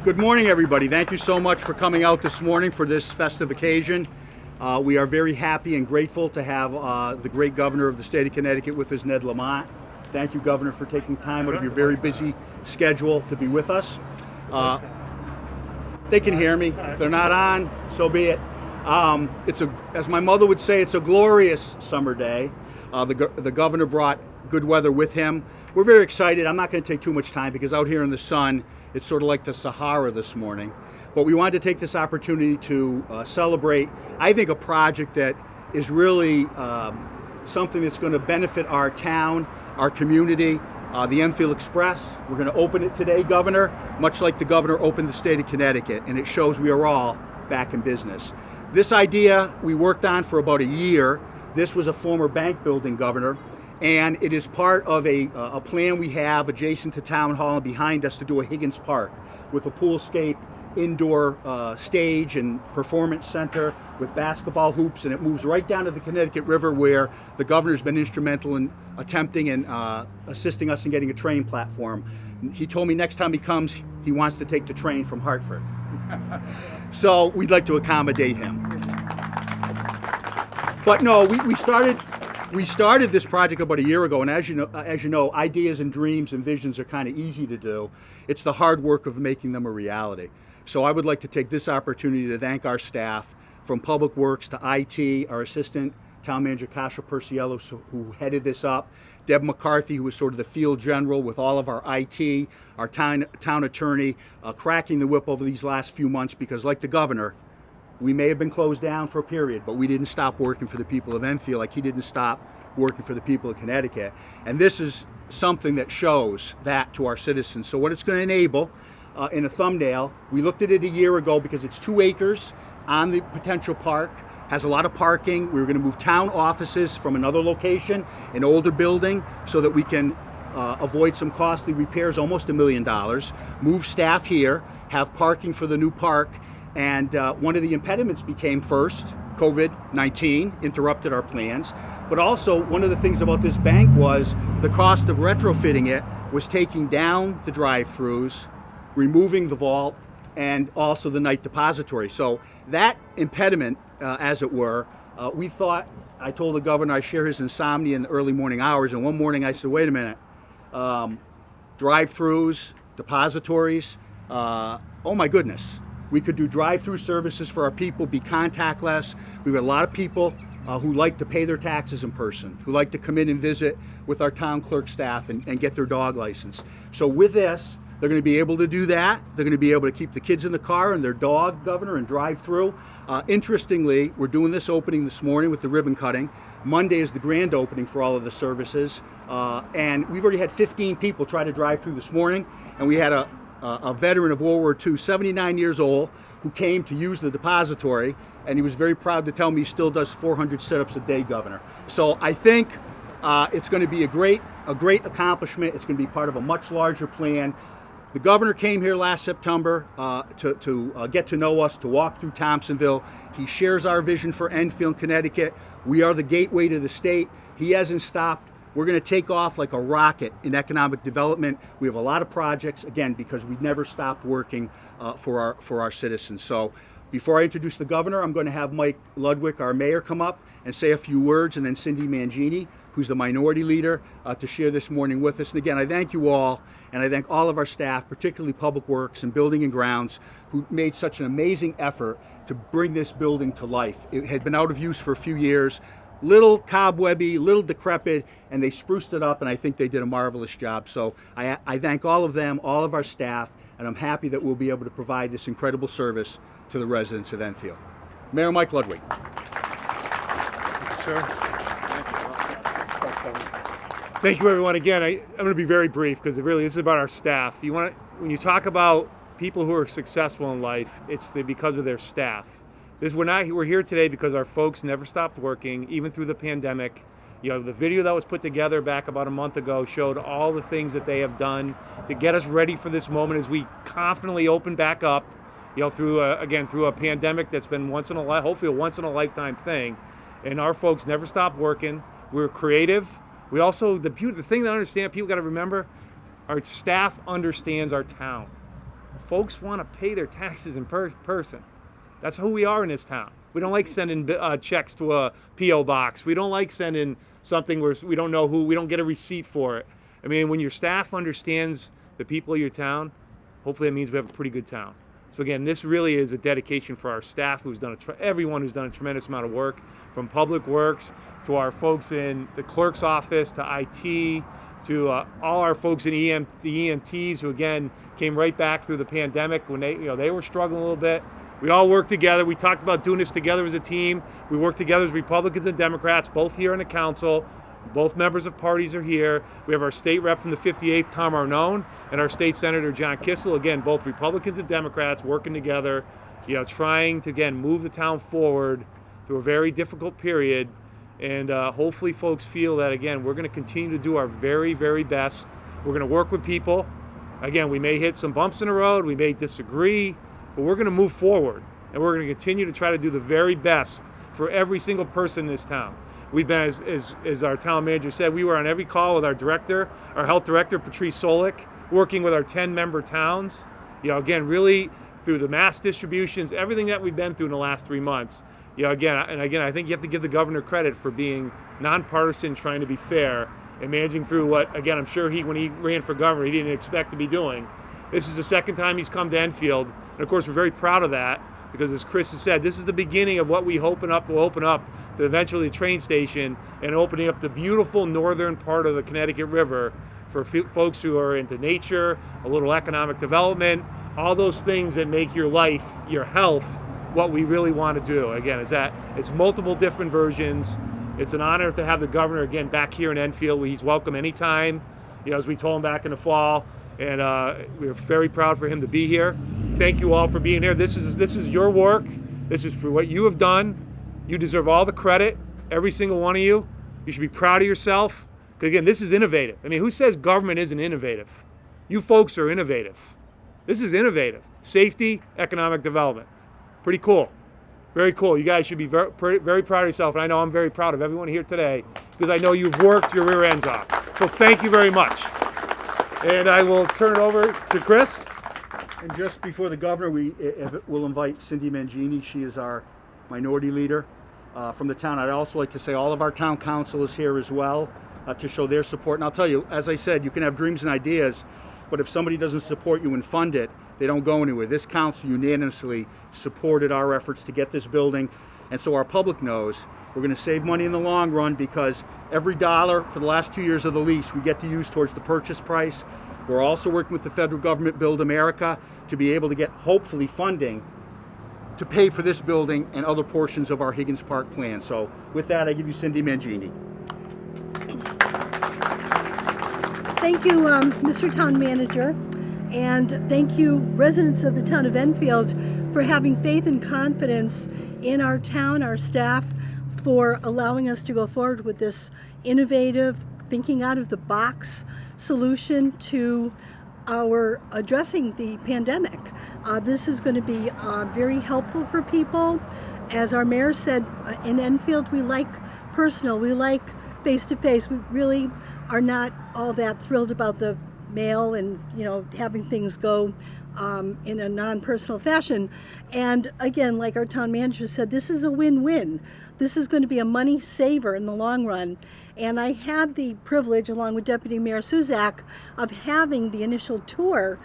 Good morning, everybody. Thank you so much for coming out this morning for this festive occasion. We are very happy and grateful to have the great governor of the state of Connecticut with us, Ned Lamont. Thank you, Governor, for taking time out of your very busy schedule to be with us. They can hear me. If they're not on, so be it. As my mother would say, it's a glorious summer day. The governor brought good weather with him. We're very excited. I'm not going to take too much time because out here in the sun, it's sort of like the Sahara this morning. But we wanted to take this opportunity to celebrate, I think, a project that is really something that's going to benefit our town, our community, the Enfield Express. We're going to open it today, Governor, much like the governor opened the state of Connecticut, and it shows we are all back in business. This idea we worked on for about a year. This was a former bank building, Governor, and it is part of a plan we have adjacent to Town Hall and behind us to do a Higgins Park with a poolscape, indoor stage and performance center with basketball hoops, and it moves right down to the Connecticut River where the governor's been instrumental in attempting and assisting us in getting a train platform. He told me next time he comes, he wants to take the train from Hartford. So we'd like to accommodate him. But no, we started this project about a year ago, and as you know, ideas and dreams and visions are kind of easy to do. It's the hard work of making them a reality. So I would like to take this opportunity to thank our staff, from Public Works to IT, our assistant town manager Kasha Perciello, who headed this up, Deb McCarthy, who was sort of the field general with all of our IT, our town attorney, cracking the whip over these last few months, because like the governor, we may have been closed down for a period, but we didn't stop working for the people of Enfield like he didn't stop working for the people of Connecticut. And this is something that shows that to our citizens. So what it's going to enable, in a thumbnail, we looked at it a year ago because it's 2 acres on the potential park, has a lot of parking. We were going to move town offices from another location, an older building, so that we can avoid some costly repairs, almost $1 million, move staff here, have parking for the new park. And one of the impediments became, first, COVID-19 interrupted our plans, but also one of the things about this bank was the cost of retrofitting it was taking down the drive-throughs, removing the vault, and also the night depository. So that impediment, as it were, we thought, I told the governor I share his insomnia in the early morning hours, and one morning I said, wait a minute, drive-throughs, depositories, oh my goodness. We could do drive-through services for our people, be contactless. We've got a lot of people who like to pay their taxes in person, who like to come in and visit with our town clerk staff and get their dog license. So with this, they're going to be able to do that. They're going to be able to keep the kids in the car and their dog, Governor, and drive through. Interestingly, we're doing this opening this morning with the ribbon cutting. Monday is the grand opening for all of the services. And we've already had 15 people try to drive through this morning. And we had a veteran of World War II, 79 years old, who came to use the depository, and he was very proud to tell me he still does 400 sit-ups a day, Governor. So I think it's going to be a great accomplishment. It's going to be part of a much larger plan. The governor came here last September to get to know us, to walk through Thompsonville. He shares our vision for Enfield, Connecticut. We are the gateway to the state. He hasn't stopped. We're going to take off like a rocket in economic development. We have a lot of projects, again, because we never stopped working for our citizens. So before I introduce the governor, I'm going to have Mike Ludwig, our mayor, come up and say a few words, and then Cindy Mangini, who's the minority leader, to share this morning with us. And again, I thank you all, and I thank all of our staff, particularly Public Works and Building and Grounds, who made such an amazing effort to bring this building to life. It had been out of use for a few years, little cobwebby, little decrepit, and they spruced it up, and I think they did a marvelous job. So I thank all of them, all of our staff, and I'm happy that we'll be able to provide this incredible service to the residents of Enfield. Mayor Mike Ludwig. Sir. Thank you, everyone. Again, I'm going to be very brief because this is about our staff. When you talk about people who are successful in life, it's because of their staff. We're here today because our folks never stopped working, even through the pandemic. You know, the video that was put together back about a month ago showed all the things that they have done to get us ready for this moment as we confidently open back up, you know, through a pandemic that's been hopefully a once in a lifetime thing. And our folks never stopped working. We're creative. We also, the thing that I understand, people got to remember, our staff understands our town. folks want to pay their taxes in person. That's who we are in this town. We don't like sending checks to a P.O. box. We don't like sending something where we don't know who, we don't get a receipt for it. I mean, when your staff understands the people of your town, hopefully that means we have a pretty good town. So again, this really is a dedication for our staff, who's done everyone who's done a tremendous amount of work, from Public Works to our folks in the clerk's office to IT to all our folks in the EMTs, who again came right back through the pandemic when they were struggling a little bit. We all worked together. We talked about doing this together as a team. We worked together as Republicans and Democrats, both here in the council. Both members of parties are here. We have our state rep from the 58th, Tom Arnone, and our state senator, John Kissel. Again, both Republicans and Democrats working together, trying to, again, move the town forward through a very difficult period. And hopefully folks feel that, again, we're going to continue to do our very, very best. We're going to work with people. Again, we may hit some bumps in the road. We may disagree, but we're going to move forward. And we're going to continue to try to do the very best for every single person in this town. We've been, as our town manager said, we were on every call with our director, our health director, Patrice Solik, working with our 10-member towns. Again, really through the mass distributions, everything that we've been through in the last 3 months. Again, I think you have to give the governor credit for being nonpartisan, trying to be fair, and managing through what, again, I'm sure when he ran for governor, he didn't expect to be doing. This is the second time he's come to Enfield, and of course, we're very proud of that, because as Chris has said, this is the beginning of what we will open up to eventually the train station and opening up the beautiful northern part of the Connecticut River for folks who are into nature, a little economic development, all those things that make your life, your health, what we really want to do. Again, it's multiple different versions. It's an honor to have the governor again back here in Enfield. He's welcome anytime, as we told him back in the fall. And we're very proud for him to be here. Thank you all for being here. This is your work. This is for what you have done. You deserve all the credit, every single one of you. You should be proud of yourself. Because again, this is innovative. I mean, who says government isn't innovative? You folks are innovative. This is innovative. Safety, economic development. Pretty cool. Very cool. You guys should be very, very proud of yourself. And I know I'm very proud of everyone here today, because I know you've worked your rear ends off. So thank you very much. And I will turn it over to Chris. And just before the governor, we'll invite Cindy Mangini. She is our minority leader from the town. I'd also like to say all of our town council is here as well to show their support. And I'll tell you, as I said, you can have dreams and ideas, but if somebody doesn't support you and fund it, they don't go anywhere. This council unanimously supported our efforts to get this building. And so our public knows we're going to save money in the long run, because every dollar for the last 2 years of the lease we get to use towards the purchase price. We're also working with the federal government, Build America, to be able to get, hopefully, funding to pay for this building and other portions of our Higgins Park plan. So with that, I give you Cindy Mangini. Thank you, Mr. Town Manager, and thank you, residents of the town of Enfield, for having faith and confidence in our town, our staff, for allowing us to go forward with this innovative, thinking out of the box solution to our addressing the pandemic. This is going to be very helpful for people. As our mayor said, in Enfield, we like personal, we like face-to-face. We really are not all that thrilled about the mail and having things go in a non-personal fashion. And again, like our town manager said, this is a win-win. This is going to be a money saver in the long run. And I had the privilege, along with Deputy Mayor Suzak, of having the initial tour,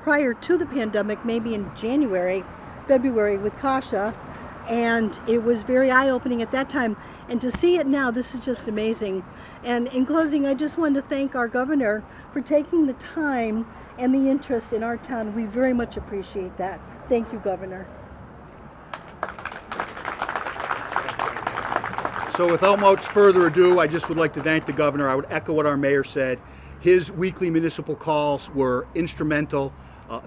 prior to the pandemic, maybe in February with Kasha. And it was very eye-opening at that time. And to see it now, this is just amazing. And in closing, I just wanted to thank our governor for taking the time and the interest in our town. We very much appreciate that. Thank you, Governor. So without much further ado, I just would like to thank the governor. I would echo what our mayor said. His weekly municipal calls were instrumental.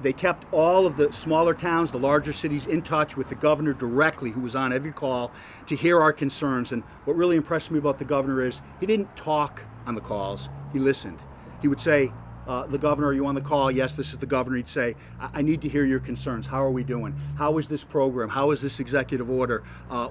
They kept all of the smaller towns, the larger cities, in touch with the governor directly, who was on every call to hear our concerns. And what really impressed me about the governor is he didn't talk on the calls, he listened. He would say, the governor, are you on the call? Yes, this is the governor. He'd say, I need to hear your concerns. How are we doing? How is this program? How is this executive order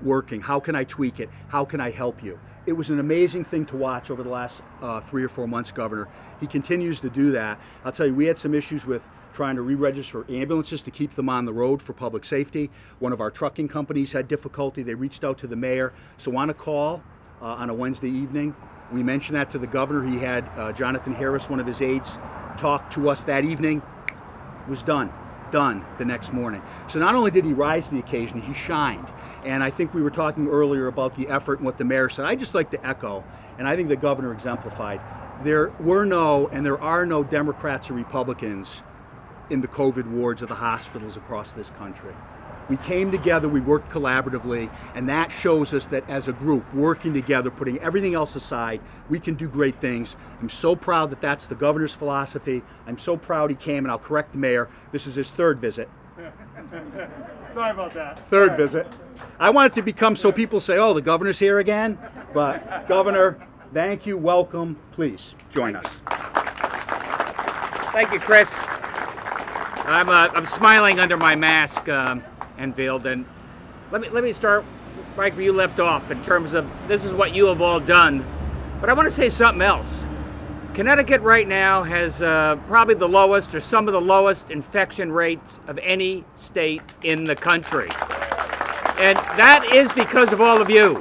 working? How can I tweak it? How can I help you? It was an amazing thing to watch over the last 3 or 4 months, Governor. He continues to do that. I'll tell you, we had some issues with trying to re-register ambulances to keep them on the road for public safety. One of our trucking companies had difficulty. They reached out to the mayor. So on a call on a Wednesday evening, we mentioned that to the governor. He had Jonathan Harris, one of his aides, talk to us that evening. It was done the next morning. So not only did he rise to the occasion, he shined. And I think we were talking earlier about the effort and what the mayor said. I just like to echo, and I think the governor exemplified, there were no and there are no Democrats or Republicans in the COVID wards of the hospitals across this country. We came together, we worked collaboratively, and that shows us that as a group, working together, putting everything else aside, we can do great things. I'm so proud that that's the governor's philosophy. I'm so proud he came, and I'll correct the mayor, this is his 3rd visit. Sorry about that. 3rd visit. I want it to become so people say, oh, the governor's here again. But Governor, thank you, welcome, please join us. Thank you, Chris. I'm smiling under my mask, Enfield, and let me start right where you left off in terms of this is what you have all done. But I want to say something else. Connecticut right now has probably the lowest or some of the lowest infection rates of any state in the country. And that is because of all of you.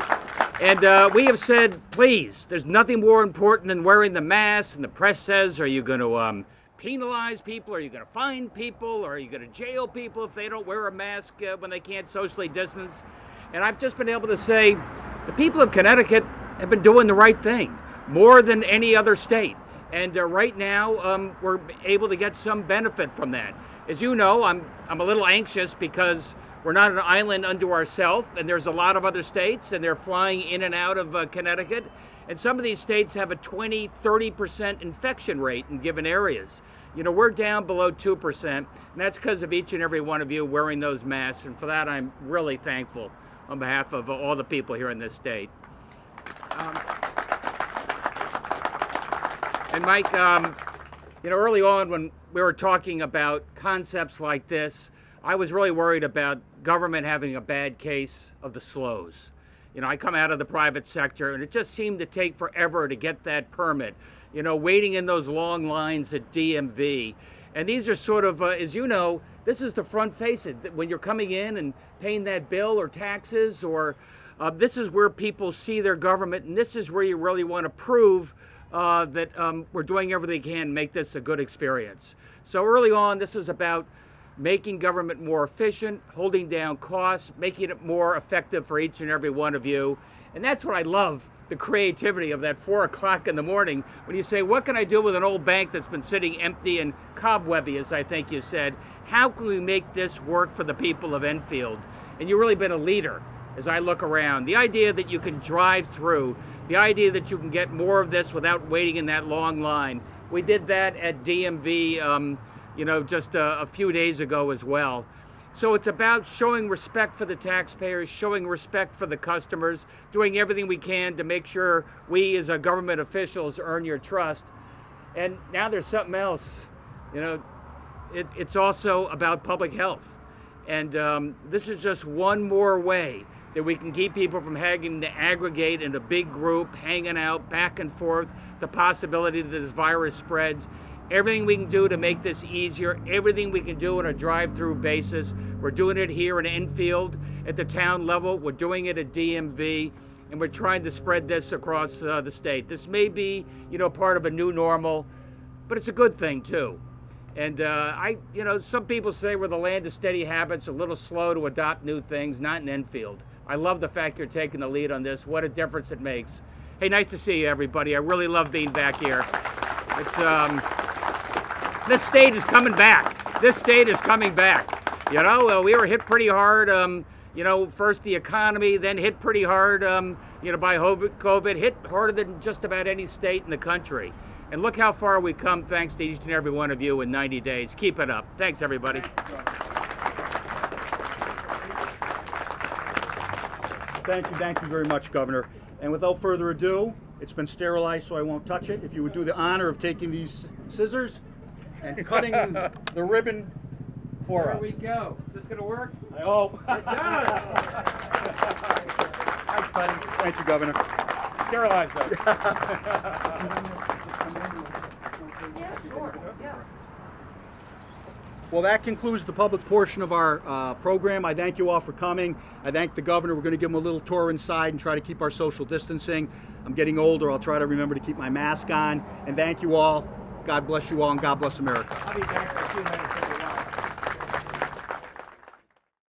And we have said, please, there's nothing more important than wearing the mask. And the press says, are you going to penalize people? Are you going to fine people? Or are you going to jail people if they don't wear a mask when they can't socially distance? And I've just been able to say the people of Connecticut have been doing the right thing more than any other state. And right now, we're able to get some benefit from that. As you know, I'm a little anxious because we're not an island unto ourselves, and there's a lot of other states, and they're flying in and out of Connecticut. And some of these states have a 20, 30% infection rate in given areas. You know, we're down below 2%, and that's because of each and every one of you wearing those masks. And for that, I'm really thankful on behalf of all the people here in this state. And Mike, you know, early on when we were talking about concepts like this, I was really worried about government having a bad case of the slows. You know, I come out of the private sector, and it just seemed to take forever to get that permit. You know, waiting in those long lines at DMV. And these are sort of, as you know, this is the front face. When you're coming in and paying that bill or taxes, or this is where people see their government, and this is where you really want to prove that we're doing everything we can to make this a good experience. So early on, this is about making government more efficient, holding down costs, making it more effective for each and every one of you. And that's what I love, the creativity of that 4 o'clock in the morning when you say, what can I do with an old bank that's been sitting empty and cobwebby, as I think you said? How can we make this work for the people of Enfield? And you've really been a leader as I look around. The idea that you can drive through, the idea that you can get more of this without waiting in that long line. We did that at DMV, you know, just a few days ago as well. So it's about showing respect for the taxpayers, showing respect for the customers, doing everything we can to make sure we as government officials earn your trust. And now there's something else. You know, it's also about public health. And this is just one more way that we can keep people from having to aggregate in a big group, hanging out back and forth, the possibility that this virus spreads. Everything we can do to make this easier, everything we can do on a drive-through basis. We're doing it here in Enfield at the town level. We're doing it at DMV, and we're trying to spread this across the state. This may be, you know, part of a new normal, but it's a good thing too. And you know, some people say we're the land of steady habits, a little slow to adopt new things, not in Enfield. I love the fact you're taking the lead on this. What a difference it makes. Hey, nice to see you, everybody. I really love being back here. It's this state is coming back. This state is coming back. You know, we were hit pretty hard. You know, first the economy, then hit pretty hard. You know, by COVID, hit harder than just about any state in the country. And look how far we come, thanks to each and every one of you in 90 days. Keep it up. Thanks, everybody. Thank you very much, Governor. And without further ado, It's been sterilized, so I won't touch it. If you would do the honor of taking these scissors and cutting the ribbon for There us. we go. Is this going to work? I hope. It does. Thanks, buddy. Thank you, Governor. Sterilize them. Well, that concludes the public portion of our program. I thank you all for coming. I thank the governor. We're going to give him a little tour inside and try to keep our social distancing. I'm getting older. I'll try to remember to keep my mask on. And thank you all. God bless you all, and God bless America. I'll be back in a few minutes.